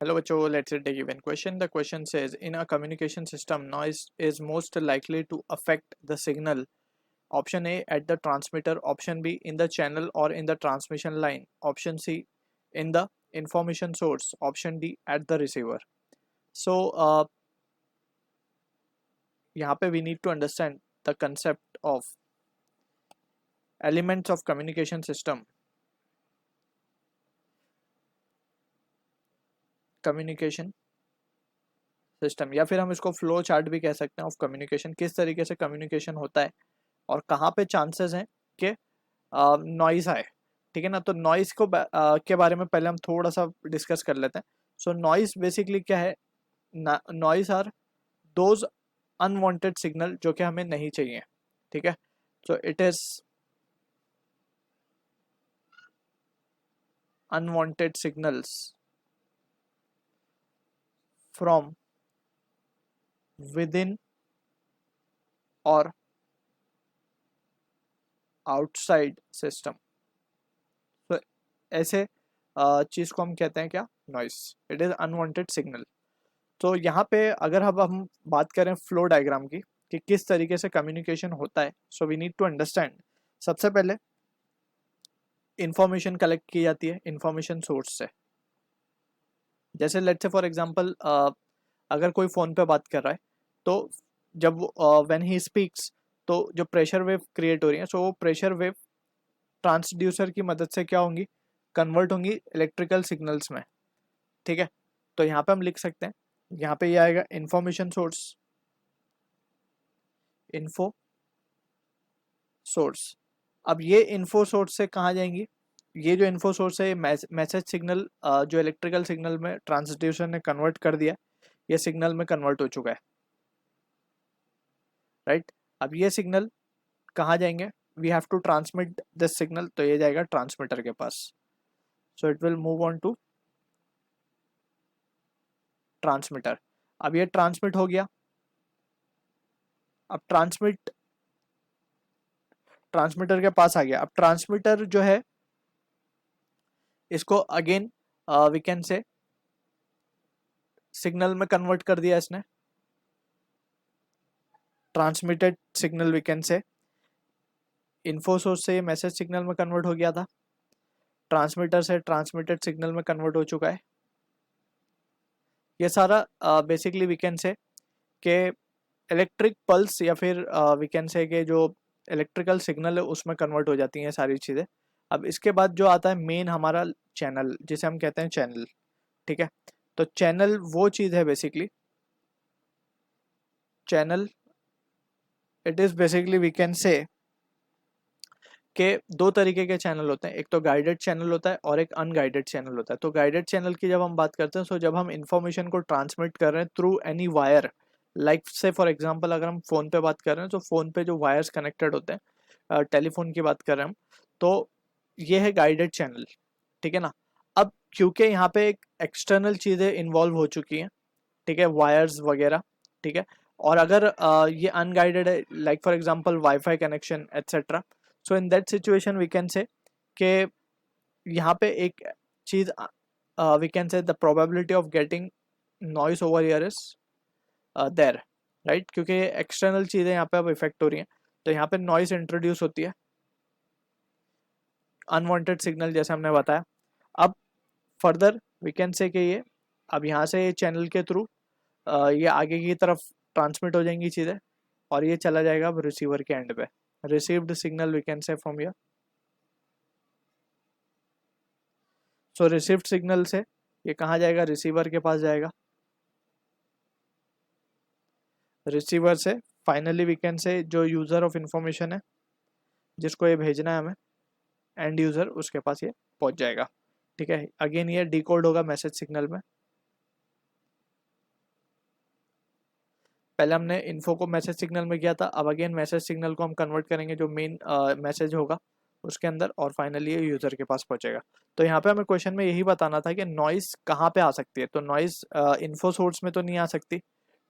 Hello, Bacho. Let's take even question. The question says, in a communication system, noise is most likely to affect the signal. Option A, at the transmitter. Option B, in the channel or in the transmission line. Option C, in the information source. Option D, at the receiver. So, यहाँ पे we need to understand the concept of elements of communication system. Communication system या फिर हम इसको flow chart भी कह सकते हैं ऑफ कम्युनिकेशन, किस तरीके से कम्युनिकेशन होता है और कहाँ पे चांसेस हैं कि नॉइज आए। ठीक है ना, तो नॉइज को के बारे में पहले हम थोड़ा सा डिस्कस कर लेते हैं। सो नॉइज बेसिकली क्या है? Noise are those unwanted signal जो कि हमें नहीं चाहिए। ठीक है, so it is unwanted signals from within और आउटसाइड सिस्टम। तो ऐसे चीज को हम कहते हैं क्या? Noise. It is unwanted signal. तो यहाँ पे अगर अब हम बात करें फ्लो डायग्राम की कि किस तरीके से कम्युनिकेशन होता है, so we need to understand. सबसे पहले इंफॉर्मेशन कलेक्ट की जाती है इंफॉर्मेशन सोर्स से। जैसे लेट्स से फॉर एग्जांपल अगर कोई फ़ोन पे बात कर रहा है तो जब व्हेन ही स्पीक्स तो जो प्रेशर वेव क्रिएट हो रही है, सो वो प्रेशर वेव ट्रांसड्यूसर की मदद से क्या होंगी? कन्वर्ट होंगी इलेक्ट्रिकल सिग्नल्स में। ठीक है, तो यहाँ पे हम लिख सकते हैं, यहाँ पे ये आएगा इंफॉर्मेशन सोर्स, इन्फो सोर्स। अब ये इन्फो सोर्स से कहाँ जाएंगी? ये जो इन्फो सोर्स है मैसेज सिग्नल जो इलेक्ट्रिकल सिग्नल में ट्रांसड्यूसर ने कन्वर्ट कर दिया, ये सिग्नल में कन्वर्ट हो चुका है। राइट, अब ये सिग्नल कहाँ जाएंगे? We have to transmit this signal, तो ये जाएगा ट्रांसमीटर के पास। So it will move on to transmitter. अब ये ट्रांसमिट हो गया। अब ट्रांसमीटर के पास आ गया। अब ट्रांसमीटर जो है इसको again we can say signal में कन्वर्ट कर दिया इसने। Transmitted signal we can say info source से मैसेज सिग्नल में कन्वर्ट हो गया था, ट्रांसमीटर से ट्रांसमिटेड सिग्नल में कन्वर्ट हो चुका है। ये सारा बेसिकली वी कैन से के इलेक्ट्रिक पल्स या फिर वी कैन से के जो इलेक्ट्रिकल सिग्नल है उसमें कन्वर्ट हो जाती हैं सारी चीज़ें। अब इसके बाद जो आता है मेन हमारा चैनल, जिसे हम कहते हैं चैनल। ठीक है, तो चैनल वो चीज़ है basically, channel it is basically we can say के दो तरीके के चैनल होते हैं, एक तो गाइडेड चैनल होता है और एक अनगाइडेड चैनल होता है। तो गाइडेड चैनल की जब हम बात करते हैं, सो जब हम इंफॉर्मेशन को ट्रांसमिट कर रहे हैं थ्रू एनी वायर, लाइक से फॉर एग्जांपल अगर हम फ़ोन पे बात कर रहे हैं तो फ़ोन पे जो वायर्स कनेक्टेड होते हैं, टेलीफोन की बात कर रहे हैं हम, तो ये है गाइडेड चैनल। ठीक है ना, अब क्योंकि यहाँ पे एक एक्सटर्नल चीज़ें इन्वॉल्व हो चुकी हैं, ठीक है, वायर्स वगैरह। ठीक है, और अगर ये अनगाइडेड है, like for example WiFi connection etcetera, so in that situation we can say कि यहाँ पे एक चीज़ we can say the probability of getting noise over here is there. Right, क्योंकि एक्सटर्नल चीज़ें यहाँ पे अब इफेक्ट हो रही हैं, तो यहाँ पे नॉइस इंट्रोड्यूस होती है, अनवांटेड सिग्नल जैसे हमने बताया। अब फर्दर वी कैन से कि ये अब यहाँ से चैनल के थ्रू ये आगे की तरफ ट्रांसमिट हो जाएंगी चीज़ें और ये चला जाएगा अब रिसीवर के एंड पे। Received signal we can say from here. So received signal से ये कहाँ जाएगा? रिसीवर के पास जाएगा। रिसीवर से फाइनली वी कैन से जो यूज़र ऑफ इंफॉर्मेशन है जिसको ये भेजना है हमें, एंड यूज़र, उसके पास ये पहुँच जाएगा। ठीक है, अगेन ये डिकोड होगा मैसेज सिग्नल में। पहले हमने इन्फो को मैसेज सिग्नल में किया था, अब अगेन मैसेज सिग्नल को हम कन्वर्ट करेंगे जो मेन मैसेज होगा उसके अंदर, और फाइनली ये यूज़र के पास पहुंचेगा। तो यहाँ पे हमें क्वेश्चन में यही बताना था कि नॉइस कहाँ पे आ सकती है। तो नॉइस इन्फो सोर्स में तो नहीं आ सकती,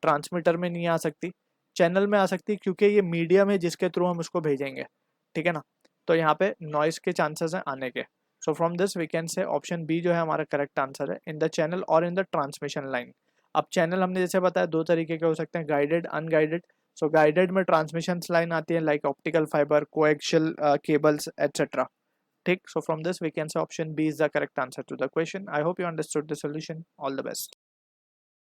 ट्रांसमीटर में नहीं आ सकती, चैनल में आ सकती, क्योंकि ये मीडियम है जिसके थ्रू हम उसको भेजेंगे। ठीक है ना, तो यहाँ पे नॉइस के चांसेस हैं आने के। So from this we can say option B जो है हमारा करेक्ट आंसर है, इन द चैनल और इन द ट्रांसमिशन लाइन। अब चैनल हमने जैसे बताया दो तरीके के हो सकते हैं, गाइडेड, अनगाइडेड। सो गाइडेड में ट्रांसमिशन लाइन आती है like optical fibre, coaxial cables etcetera. ठीक, so from this we can say option B is the correct answer to the question. I hope you understood the solution. All the best.